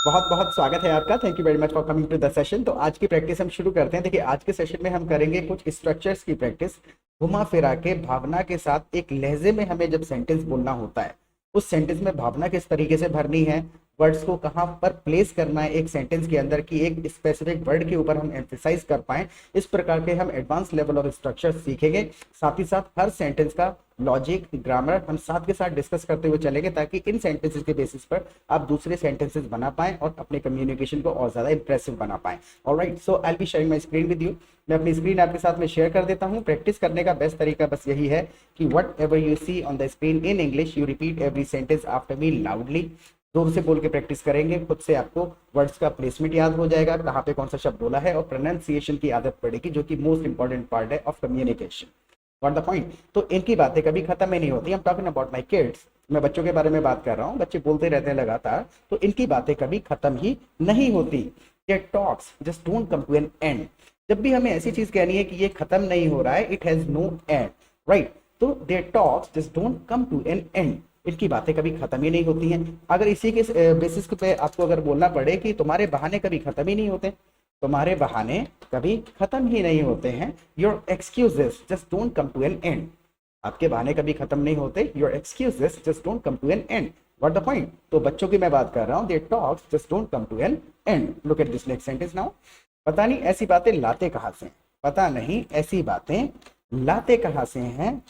बहुत बहुत स्वागत है आपका। Thank you very much for coming to the session. तो आज की प्रैक्टिस हम शुरू करते हैं। देखिए, आज के सेशन में हम करेंगे कुछ स्ट्रक्चर्स की प्रैक्टिस। घुमा फिरा के भावना के साथ एक लहजे में हमें जब सेंटेंस बोलना होता है, उस सेंटेंस में भावना किस तरीके से भरनी है, वर्ड्स को कहाँ पर प्लेस करना है एक सेंटेंस के अंदर की एक स्पेसिफिक वर्ड के ऊपर हम एम्फेसाइज कर पाए, इस प्रकार के हम एडवांस लेवल ऑफ स्ट्रक्चर सीखेंगे। साथ ही साथ हर सेंटेंस का लॉजिक, ग्रामर हम साथ के साथ डिस्कस करते हुए चलेंगे, ताकि इन सेंटेंसेस के बेसिस पर आप दूसरे सेंटेंसेस बना पाएं और अपने कम्युनिकेशन को और ज्यादा इंप्रेसिव बना पाएं। Alright, so I will be sharing my screen with you. मैं अपनी स्क्रीन आपके साथ में शेयर कर देता हूं। प्रैक्टिस करने का बेस्ट तरीका बस यही है कि whatever you see on the screen in English, you repeat every sentence after me loudly. जोर से बोल के प्रैक्टिस करेंगे, खुद से आपको वर्ड्स का प्लेसमेंट याद हो जाएगा, कहाँ पे कौन सा शब्द बोला है, और प्रोनाउंसिएशन की आदत पड़ेगी, जो कि मोस्ट इंपॉर्टेंट पार्ट है of communication. What the point? तो इनकी बातें कभी खत्म ही नहीं होती। I am talking about my kids. मैं बच्चों के बारे में बात कर रहा हूँ, बच्चे बोलते रहते हैं लगातार, तो इनकी बातें कभी खत्म ही नहीं होती। ये talks just don't come to an end. जब भी हमें ऐसी चीज कहनी है कि ये खत्म नहीं हो रहा है, it has no end, right? तो their talks just don't come to an end. इनकी बातें कभी खत्म ही नहीं होती हैं। अगर इसी के बेसिस पे आपको अगर बोलना पड़े कि तुम्हारे बहाने कभी खत्म ही नहीं होते, तुम्हारे बहाने कभी खत्म ही नहीं होते हैं, your excuses just don't come to an end. आपके बहाने कभी खत्म नहीं होते, your excuses just don't come to an end. What the point? तो बच्चों की मैं बात कर रहा हूं, their talks just don't come to an end. Look at this next sentence now. पता नहीं ऐसी बातें लाते कहां से, पता नहीं ऐसी बातें लाते कहां से हैं।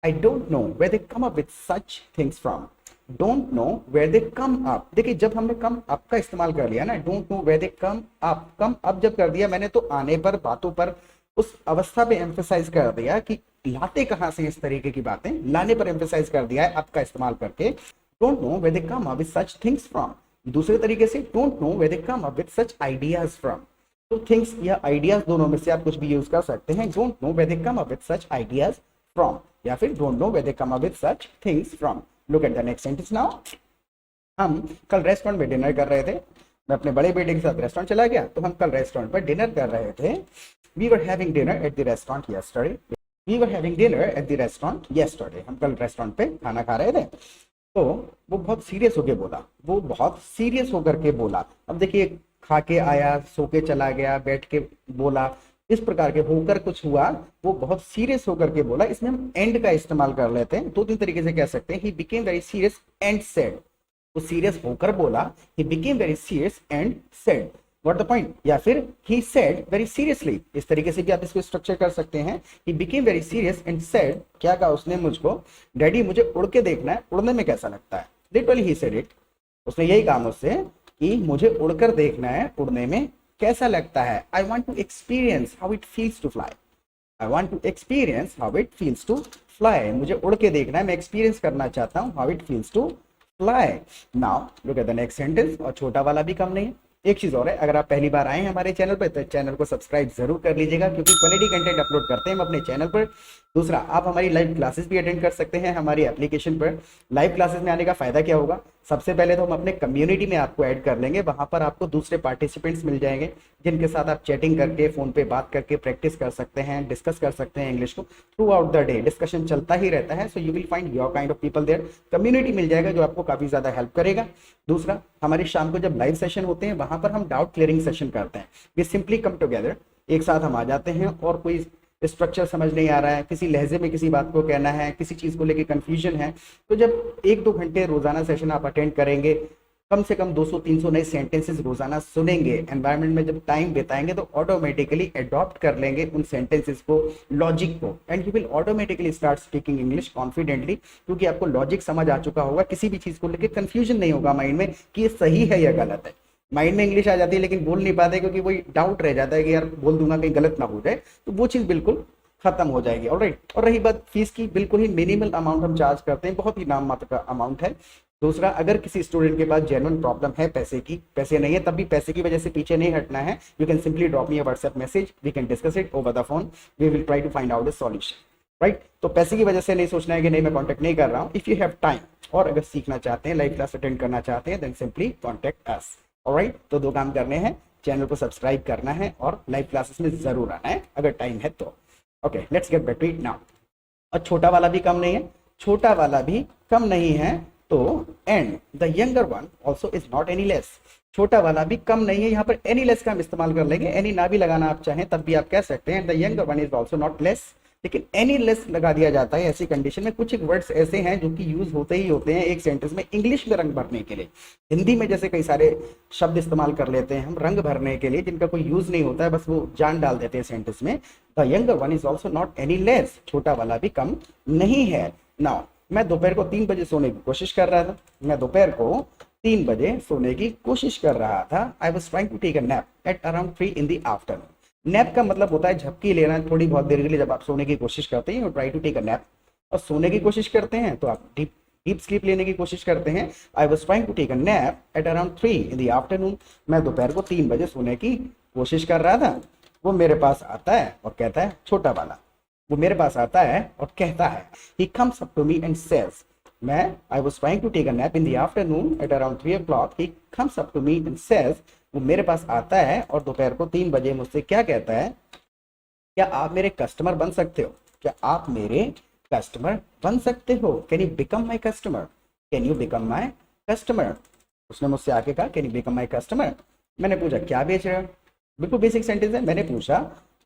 I don't know where they come up with such things from. Don't know where they come up. देखिए, जब हमने कम अप का इस्तेमाल कर लिया ना, don't know where they come up, come up जब कर दिया मैंने, तो आने पर, बातों पर, उस अवस्था पे एम्फेसाइज कर दिया कि लाते कहां से इस तरीके की बातें, लाने पर एम्फेसाइज कर दिया है अप का इस्तेमाल करके। Don't know where they come up with such things from. दूसरे तरीके से, don't know where they come up with such ideas from. तो थिंग्स या आइडियाज, दोनों में से आप कुछ भी यूज कर सकते हैं। Don't know where they come up with such ideas from, या फिर don't know where they come up with such things from. Look at the next sentence now. हम कल रेस्टोरेंट में डिनर कर रहे थे। मैं अपने बड़े बेटे के साथ रेस्टोरेंट चला गया, तो हम कल रेस्टोरेंट पर डिनर कर रहे थे। We were having dinner at the restaurant yesterday. We were having dinner at the restaurant yesterday. हम कल रेस्टोरेंट पे खाना खा रहे थे। तो वो बहुत सीरियस होकर बोला, वो बहुत सीरियस होकर के बोला। अब देखिए, खा के आया, सो के चला गया, बैठ के बोला, इस प्रकार के होकर कुछ हुआ, वो बहुत सीरियस होकर के बोला। इसमें हम एंड का इस्तेमाल कर लेते हैं। दो तीन तरीके से कह सकते हैं, he became very serious and said. वो सीरियस होकर बोला, he became very serious and said. What the point? या फिर ही सेड वेरी सीरियसली, इस तरीके से भी आप इसको स्ट्रक्चर कर सकते हैं। He became very serious and said, क्या कहा उसने मुझको, डैडी मुझे उड़ के देखना है, उड़ने में कैसा लगता है। Literally he said it. उसने यही कहा मुझसे कि मुझे उड़कर देखना है, उड़ने में कैसा लगता है। I want to experience how it feels to fly. I want to experience how it feels to fly. मुझे उड़ के देखना है, मैं एक्सपीरियंस करना चाहता हूँ how it feels to fly. Now look at the next sentence. और छोटा वाला भी कम नहीं है। एक चीज और है, अगर आप पहली बार आए हैं हमारे चैनल पर, तो चैनल को सब्सक्राइब जरूर कर लीजिएगा, क्योंकि क्वालिटी कंटेंट अपलोड करते हैं हम अपने चैनल पर। दूसरा, आप हमारी लाइव क्लासेस भी अटेंड कर सकते हैं हमारी एप्लीकेशन पर। लाइव क्लासेस में आने का फायदा क्या होगा? सबसे पहले तो हम अपने कम्युनिटी में आपको ऐड कर लेंगे। वहां पर आपको दूसरे पार्टिसिपेंट्स मिल जाएंगे, जिनके साथ आप चैटिंग करके, फोन पे बात करके प्रैक्टिस कर सकते हैं, डिस्कस कर सकते हैं इंग्लिश को। Throughout the day discussion चलता ही रहता है। So you will find your kind of people there. Community मिल जाएगा जो आपको काफी ज्यादा हेल्प करेगा। दूसरा, हमारी शाम को जब लाइव सेशन होते हैं, वहां पर हम डाउट क्लियरिंग सेशन करते हैं। वी सिंपली कम टुगेदर, एक साथ हम आ जाते हैं, और कोई स्ट्रक्चर समझ नहीं आ रहा है, किसी लहजे में किसी बात को कहना है, किसी चीज को लेके कंफ्यूजन है, तो जब 1-2 घंटे रोजाना सेशन आप अटेंड करेंगे, कम से कम 200-300 नए सेंटेंसेस रोजाना सुनेंगे, एनवायरनमेंट में जब टाइम बिताएंगे, तो ऑटोमेटिकली अडॉप्ट कर लेंगे उन सेंटेंसेस को, लॉजिक को, and you will automatically start speaking English confidently, क्योंकि आपको लॉजिक समझ आ चुका होगा। किसी भी चीज को लेकर कंफ्यूजन नहीं होगा माइंड में कि ये सही है या गलत है। माइंड में इंग्लिश आ जाती है, लेकिन बोल नहीं पाते, क्योंकि वही डाउट रह जाता है कि यार बोल दूंगा कहीं गलत ना हो जाए, तो वो चीज बिल्कुल खत्म हो जाएगी। ऑलराइट। और रही बात फीस की, बिल्कुल ही मिनिमल अमाउंट हम चार्ज करते हैं, बहुत ही नाम मात्र का अमाउंट है। दूसरा, अगर किसी स्टूडेंट के पास जेन्युइन प्रॉब्लम है पैसे की, पैसे नहीं है, तब भी पैसे की वजह से पीछे नहीं हटना है। You can simply drop me a WhatsApp message, we can discuss it over the phone, we will try to find out the solution, right? तो पैसे की वजह से नहीं सोचना है कि नहीं मैं कॉन्टेक्ट नहीं कर रहा हूँ। इफ यू हैव टाइम, और अगर सीखना चाहते हैं, लाइव क्लास अटेंड करना चाहते हैं, then simply contact us. Alright. तो 2 काम करने हैं, चैनल को सब्सक्राइब करना है और लाइव क्लासेस में जरूर आना है अगर टाइम है तो। Okay, let's get back to it now. और छोटा वाला भी कम नहीं है, छोटा वाला भी कम नहीं है, तो and the younger one also is not any less. छोटा वाला भी कम नहीं है, यहाँ पर एनी लेस का हम इस्तेमाल कर लेंगे, एनी ना भी लगाना आप चाहें तब भी आप कह सकते हैं। The younger one is also not less, लेकिन एनी लेस लगा दिया जाता है ऐसी कंडीशन में। कुछ एक वर्ड्स ऐसे हैं जो कि यूज होते ही होते हैं एक सेंटेंस में इंग्लिश में रंग भरने के लिए। हिंदी में जैसे कई सारे शब्द इस्तेमाल कर लेते हैं हम रंग भरने के लिए जिनका कोई यूज नहीं होता है, बस वो जान डाल देते हैं सेंटेंस में। The younger one is also not any less, छोटा वाला भी कम नहीं है। नाउ मैं दोपहर को 3 बजे सोने की कोशिश कर रहा था, मैं दोपहर को 3 बजे सोने की कोशिश कर रहा था। I was trying to take a nap at around 3 in the afternoon। Nap का मतलब होता है झपकी लेना, थोड़ी बहुत देर के लिए जब आप सोने की कोशिश करते हैं, try to take a nap, और सोने की कोशिश करते हैं तो आप डीप स्लीप लेने की कोशिश करते हैं। I was trying to take a nap at around 3 in the afternoon। मैं दोपहर को 3 बजे सोने की कोशिश कर रहा था। वो मेरे पास आता है और कहता है, छोटा वाला, वो मेरे पास आता है और कहता है, he comes up to me and says, I was trying to take a nap in the afternoon at around 3 o'clock, he comes up to me and says, वो मेरे पास आता है और दोपहर को 3 बजे मुझसे क्या कहता है, क्या आप मेरे कस्टमर बन सकते हो, क्या आप मेरे कस्टमर बन सकते हो, can you become my customer, can you become my customer. उसने मुझसे आके कहा, can you become my customer. मैंने पूछा, क्या बेच रहे हो, बिल्कुल बेसिक सेंटेंस है। मैंने पूछा,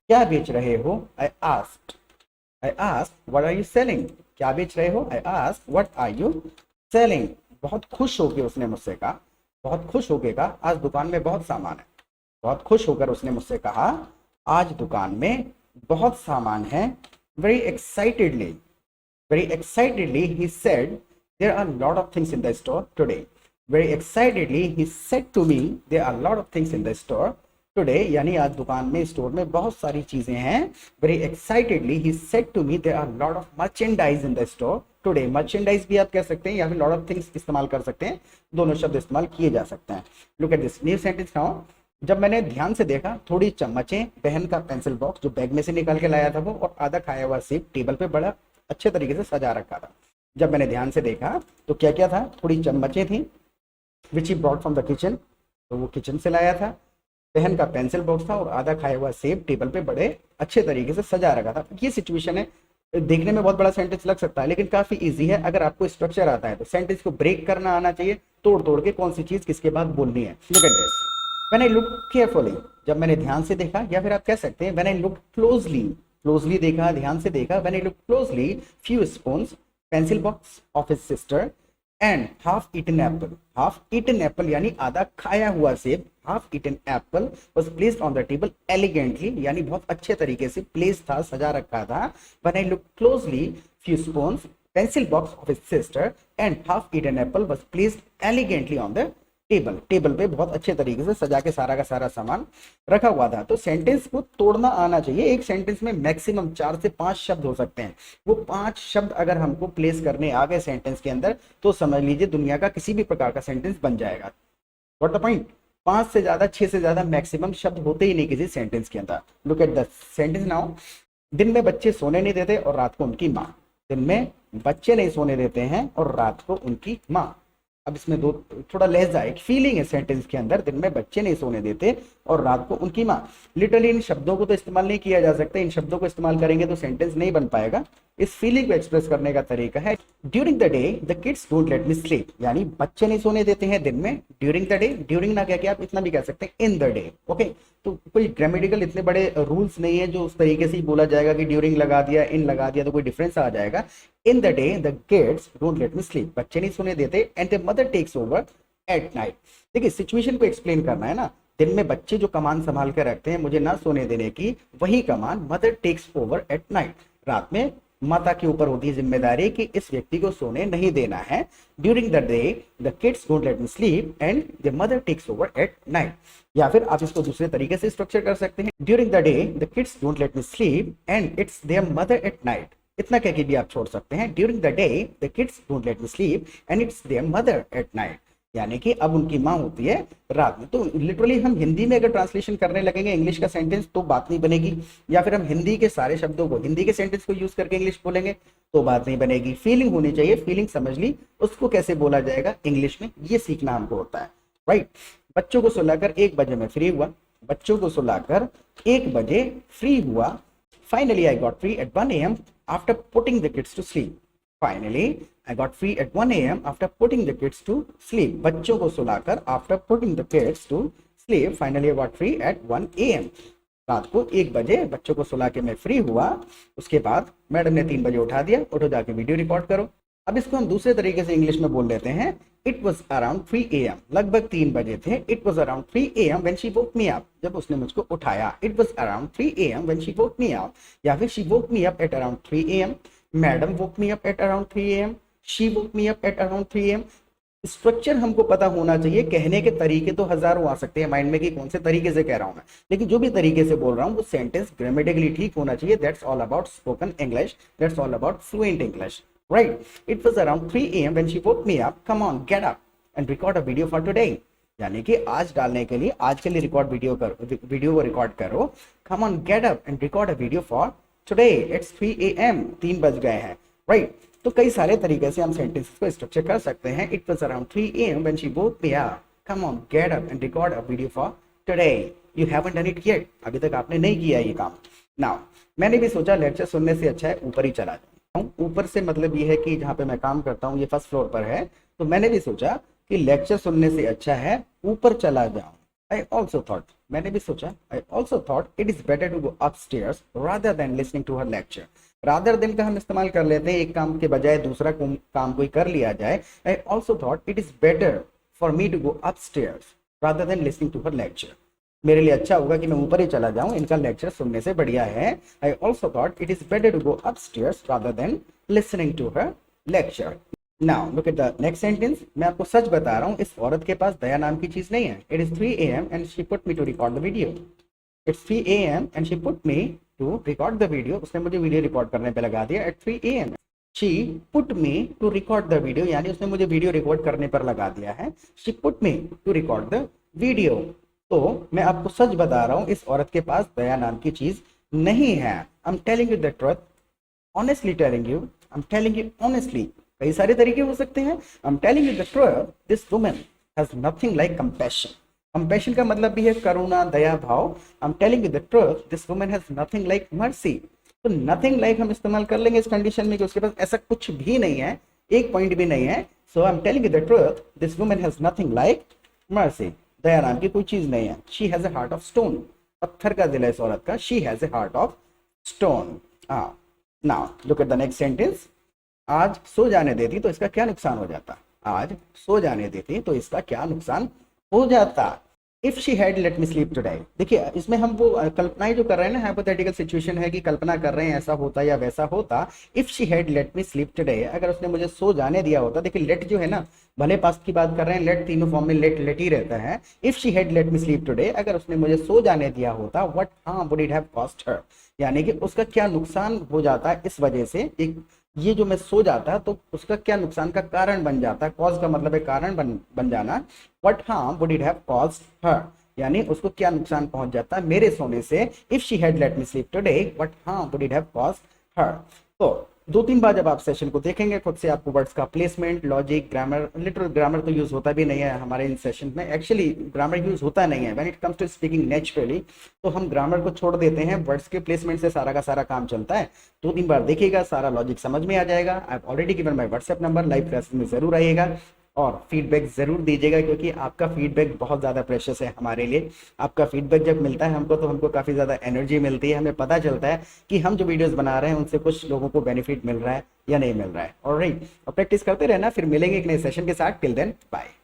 क्या बेच रहे हो, I asked what are you selling, क्या बेच रहे हो, I asked what are you selling. बहुत खुश होकर उसने मुझसे कहा, बहुत खुश होकर कहा, आज दुकान में बहुत सामान है। बहुत खुश होकर उसने मुझसे कहा, आज दुकान में बहुत सामान है। Very excitedly he said, there are lot of things in the store today. Very excitedly he said to me, there are lot of things in the store today, यानी आज दुकान में, स्टोर में बहुत सारी चीजें हैं। Very excitedly he said to me, there are lot of merchandise in the store today. Merchandise भी आप कह सकते हैं या फिर लॉट ऑफ थिंग्स इस्तेमाल कर सकते हैं, दोनों शब्द इस्तेमाल किए जा सकते हैं। Look at this new sentence now. जब मैंने ध्यान से देखा, थोड़ी चम्मचें, बहन का पेंसिल बॉक्स जो बैग में से निकाल के लाया था वो, और आधा खाया हुआ सेब टेबल पे बड़ा अच्छे तरीके से सजा रखा था। जब मैंने ध्यान से देखा तो क्या क्या था, थोड़ी चम्मचें थी which he brought from the kitchen, तो वो किचन से लाया था। बहन का पेंसिल बॉक्स था और आधा खाया हुआ सेब टेबल पे बड़े अच्छे तरीके से सजा रखा था। ये सिचुएशन है, देखने में बहुत बड़ा सेंटेंस लग सकता है लेकिन काफी इजी है। अगर आपको स्ट्रक्चर आता है तो सेंटेंस को ब्रेक करना आना चाहिए, तोड़ तोड़ के कौन सी चीज किसके बाद बोलनी है। Look at this, when I look carefully, जब मैंने ध्यान से देखा, या फिर आप कह सकते हैं व्हेन आई लुक क्लोजली देखा, ध्यान से देखा। When I look closely, few spoons, pencil box of his sister and half eaten apple यानी आधा खाया हुआ सेब, half eaten apple was placed on the table elegantly, यानी बहुत अच्छे तरीके से प्लेस था, सजा रखा था। When I look closely, few spoons, pencil box of his sister and half eaten apple was placed elegantly on the table पे बहुत अच्छे तरीके से सजा के सारा का सारा सामान रखा हुआ था। तो सेंटेंस को तोड़ना आना चाहिए। एक सेंटेंस में मैक्सिमम 4 से 5 शब्द हो सकते हैं। वो 5 शब्द अगर हमको प्लेस करने आ गए सेंटेंस के अंदर तो समझ लीजिए दुनिया का किसी भी प्रकार का सेंटेंस बन जाएगा। व्हाट द पॉइंट, 5 से ज्यादा, 6 से ज्यादा मैक्सिमम शब्द होते ही नहीं किसी सेंटेंस के अंदर। Look at the sentence now. दिन में बच्चे सोने नहीं देते और रात को उनकी माँ। दिन में बच्चे नहीं सोने देते हैं और रात को उनकी माँ। अब इसमें दो थोड़ा लहजा, एक फीलिंग है सेंटेंस के अंदर। दिन में बच्चे नहीं सोने देते और रात को उनकी माँ। लिटरली इन शब्दों को तो इस्तेमाल नहीं किया जा सकता, इन शब्दों को इस्तेमाल करेंगे तो सेंटेंस नहीं बन पाएगा। इस फीलिंग को एक्सप्रेस करने का तरीका है during the day the kids don't let me sleep, यानी बच्चे नहीं सोने देते हैं दिन में। ड्यूरिंग द डे, ड्यूरिंग ना क्या आप इतना भी कह सकते हैं इन द डे। ओके, तो कोई ग्रामेटिकल इतने बड़े रूल्स नहीं है जो उस तरीके से ही बोला जाएगा कि ड्यूरिंग लगा दिया, इन लगा दिया तो कोई डिफरेंस आ जाएगा। In the day the kids don't let me sleep, बच्चे नहीं सोने देते, and the mother takes over at night. देखिए सिचुएशन को एक्सप्लेन करना है ना। दिन में बच्चे जो कमान संभाल कर रखते हैं मुझे ना सोने देने की, वही कमान mother takes over at night, रात में माता के ऊपर होती है जिम्मेदारी कि इस व्यक्ति को सोने नहीं देना है। During the day the kids don't let me sleep and the mother takes over at night. या फिर आप इसको दूसरे तरीके से स्ट्रक्चर कर सकते हैं, during the day the kids don't let me sleep and it's there mother at night. इतना कह के भी आप छोड़ सकते हैं, during the day the kids don't let me sleep and it's there mother at night, यानी कि अब उनकी माँ होती है रात में। तो लिटरली हम हिंदी में अगर ट्रांसलेशन करने लगेंगे इंग्लिश का सेंटेंस तो बात नहीं बनेगी, या फिर हम हिंदी के सारे शब्दों को, हिंदी के सेंटेंस को यूज करके इंग्लिश बोलेंगे तो बात नहीं बनेगी। फीलिंग होनी चाहिए, फीलिंग समझ ली, उसको कैसे बोला जाएगा इंग्लिश में, ये सीखना हमको होता है, राइट। बच्चों को सुलाकर 1 बजे में फ्री हुआ, बच्चों को सुलाकर 1 बजे फ्री हुआ। Finally I got free at 1 AM after putting the kids to sleep. Finally I got free at 1 a.m. after putting the kids to sleep. बच्चों को सुलाकर after putting the kids to sleep. Finally I got free at 1 a.m. रात को 1 बजे बच्चों को सुला के मैं फ्री हुआ। उसके बाद मैडम ने 3 बजे उठा दिया, उठो जाके वीडियो रिकॉर्ड करो। अब इसको हम दूसरे तरीके से इंग्लिश में बोल लेते हैं। इट वॉज अराउंड 3 AM, लगभग 3 बजे थे। It was around 3 AM when she woke me up, जब उसने मुझको उठाया। It was around 3 AM when she woke me up, या फिर she woke me up at around 3 AM, madam woke me up at around 3 AM, she woke me up at around 3 AM। Structure हमको पता होना चाहिए। कहने के तरीके तो हजारों आ सकते हैं माइंड में कि कौन से तरीके से कह रहा हूं मैं, लेकिन जो भी तरीके से बोल रहा हूं वो सेंटेंस ग्रामेटिकली ठीक होना चाहिए। That's all about spoken English, that's all about fluent English, right. It was around 3 AM when she woke me up, come on get up and record a video for today, यानी कि आज डालने के लिए आज के लिए रिकॉर्ड वीडियो को रिकॉर्ड करो। Come on get up and record a video for today, it's 3 AM, 3 बज गए हैं, राइट। तो कई सारे तरीके से हम सेंटेंसेस को स्ट्रक्चर कर सकते हैं। It was around 3 AM when she woke me up, come on get up and record a video for today. You haven't done it yet, अभी तक आपने नहीं किया ये काम। नाउ मैंने भी सोचा लेक्चर सुनने से अच्छा है ऊपर ही चला जाऊं। ऊपर से मतलब ये है कि जहाँ पे मैं काम करता हूँ ये फर्स्ट फ्लोर पर है, तो मैंने भी सोचा कि लेक्चर सुनने से अच्छा है ऊपर चला जाऊं। I also thought, मैंने भी सोचा, I also thought it is better to go upstairs rather than listening to her lecture. Rather than का हम इस्तेमाल कर लेते हैं, एक काम के बजाय दूसरा काम कोई कर लिया जाए। I also thought it is better for me to go upstairs rather than listening to her lecture. मेरे लिए अच्छा होगा कि मैं ऊपर ही चला जाऊं, इनका लेक्चर सुनने से बढ़िया है। I also thought it is better to go upstairs rather than listening to her lecture. Now look at the next sentence. मैं आपको सच बता रहा हूँ, इस औरत के पास दया नाम की चीज नहीं है। It is 3 AM and she put me to record the video. It's 3 AM and she put me to record the video. उसने मुझे वीडियो रिकॉर्ड करने पे लगा दिया at 3 AM. She put me to record the video, यानी उसने मुझे video record करने पर लगा दिया है। She put me to record the video. तो मैं आपको सच बता रहा हूँ, इस औरत के पास दया नाम की चीज नहीं है। I'm telling you the truth. Honestly telling you. I'm telling you honestly. कई सारे तरीके हो सकते हैं। I'm telling you the truth, this woman has nothing like compassion. Compassion का मतलब भी है करुणा, दया भाव। I'm telling you the truth, this woman has nothing like mercy. तो nothing like हम इस्तेमाल कर लेंगे इस कंडीशन में कि उसके पास ऐसा कुछ भी नहीं है, एक पॉइंट भी नहीं है। So I'm telling you the truth, this woman has nothing like mercy. दया नाम की कोई चीज नहीं है। She has a heart of stone. पत्थर का दिल है इस औरत का। She has a heart of stone. Now look at the next sentence. आज सो जाने देती तो इसका क्या नुकसान हो जाता। आज सो जाने देती तो इसका क्या नुकसान हो जाता। If she had let me sleep today, देखिए इसमें हम वो कल्पनाएं जो कर रहे हैं ना, हाइपोथेटिकल सिचुएशन है कि कल्पना कर रहे हैं ऐसा होता या वैसा होता। If she had let me sleep today, अगर उसने मुझे सो जाने दिया होता। देखिए लेट जो है ना, भले पास्ट की बात कर रहे हैं, लेट तीनों फॉर्म में लेट लेट ही रहता है। If she had let me sleep today, अगर उसने मुझे सो जाने दिया होता, what harm would it have cost her, यानी कि उसका क्या नुकसान हो जाता इस वजह से। एक ये जो मैं सो जाता तो उसका क्या नुकसान का कारण बन जाता। कॉज का मतलब है कारण बन जाना। What harm would it have caused her, यानी उसको क्या नुकसान पहुंच जाता मेरे सोने से। If she had let me sleep today, what harm would it have caused her. तो 2-3 बार जब आप सेशन को देखेंगे खुद से आपको वर्ड्स का placement, logic, grammar, literal grammar तो यूज होता भी नहीं है हमारे इन सेशन में। एक्चुअली ग्रामर यूज होता नहीं है when it comes to speaking naturally, तो हम ग्रामर को छोड़ देते हैं, वर्ड्स के प्लेसमेंट से सारा का सारा काम चलता है। 2-3 बार देखिएगा, सारा लॉजिक समझ में आ जाएगा। I have already given my WhatsApp number, live classes में जरूर आइएगा और फीडबैक जरूर दीजिएगा, क्योंकि आपका फीडबैक बहुत ज़्यादा प्रेशियस है हमारे लिए। आपका फीडबैक जब मिलता है हमको, तो हमको काफ़ी ज़्यादा एनर्जी मिलती है। हमें पता चलता है कि हम जो वीडियोस बना रहे हैं उनसे कुछ लोगों को बेनिफिट मिल रहा है या नहीं मिल रहा है। ऑलराइट, और प्रैक्टिस करते रहना। फिर मिलेंगे एक नए सेशन के साथ। Till then bye.